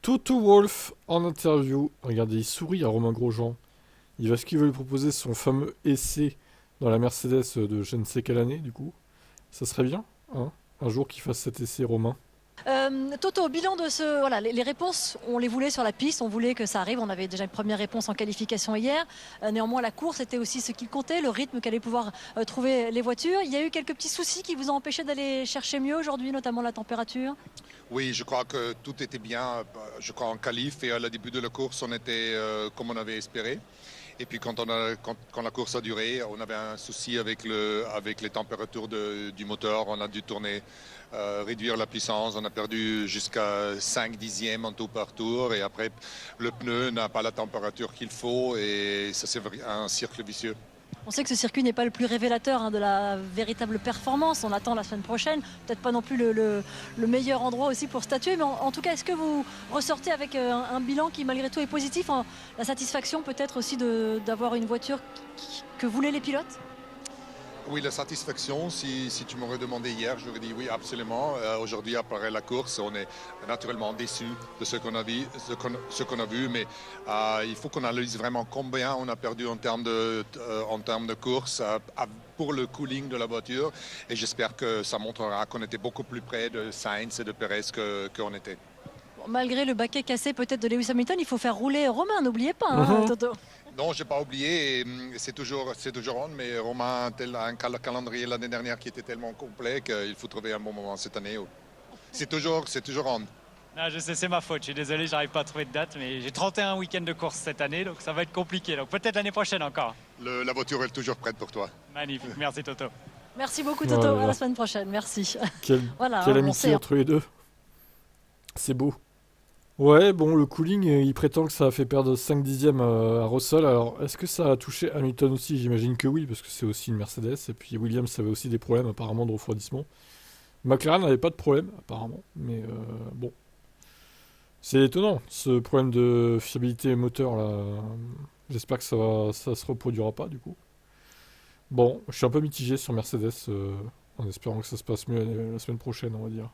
Toto Wolff en interview. Regardez, il sourit à Romain Grosjean. Il va ce qu'il veut lui proposer son fameux essai dans la Mercedes de je ne sais quelle année, du coup. Ça serait bien, hein, un jour qu'il fasse cet essai, Romain. Toto, au bilan de ce. Voilà, les réponses, on les voulait sur la piste, on voulait que ça arrive. On avait déjà une première réponse en qualification hier. Néanmoins, la course était aussi ce qui comptait, le rythme qu'allaient pouvoir trouver les voitures. Il y a eu quelques petits soucis qui vous ont empêché d'aller chercher mieux aujourd'hui, notamment la température. Oui, je crois que tout était bien. Je crois en qualif et à le début de la course, on était comme on avait espéré. Et puis quand la course a duré, on avait un souci avec les températures du moteur. On a dû tourner, réduire la puissance. On a perdu jusqu'à 5 dixièmes en tout par tour. Et après, le pneu n'a pas la température qu'il faut. Et ça, c'est un cercle vicieux. On sait que ce circuit n'est pas le plus révélateur de la véritable performance. On attend la semaine prochaine. Peut-être pas non plus le meilleur endroit aussi pour statuer. Mais en tout cas, est-ce que vous ressortez avec un bilan qui malgré tout est positif, la satisfaction peut-être aussi d'avoir une voiture que voulaient les pilotes? Oui, la satisfaction, si tu m'aurais demandé hier, j'aurais dit oui, absolument. Aujourd'hui, après la course, on est naturellement déçu de ce qu'on a vu, ce qu'on a vu, mais il faut qu'on analyse vraiment combien on a perdu en termes de course pour le cooling de la voiture. Et j'espère que ça montrera qu'on était beaucoup plus près de Sainz et de Perez qu'on était. Bon, malgré le baquet cassé peut-être de Lewis Hamilton, il faut faire rouler Romain, n'oubliez pas, hein, Mhm. Toto. Non, j'ai pas oublié. C'est toujours on, mais Romain a un calendrier l'année dernière qui était tellement complet qu'il faut trouver un bon moment cette année. C'est toujours on. Ah, je sais, c'est ma faute. Je suis désolé, j'arrive pas à trouver de date, mais j'ai 31 week-ends de course cette année, donc ça va être compliqué. Donc peut-être l'année prochaine encore. La voiture est toujours prête pour toi. Magnifique, merci Toto. Merci beaucoup, Oh Toto. là À la là. semaine prochaine. Merci. Quelle, Voilà, quelle hein, on amitié sait, hein. entre les deux. C'est beau. Ouais, bon, le cooling, il prétend que ça a fait perdre 5 dixièmes à Russell. Alors, est-ce que ça a touché Hamilton aussi? J'imagine que oui, parce que c'est aussi une Mercedes. Et puis Williams avait aussi des problèmes apparemment de refroidissement. McLaren n'avait pas de problème, apparemment. Mais bon, c'est étonnant, ce problème de fiabilité moteur là. J'espère que ça se reproduira pas, du coup. Bon, je suis un peu mitigé sur Mercedes, en espérant que ça se passe mieux la semaine prochaine, on va dire.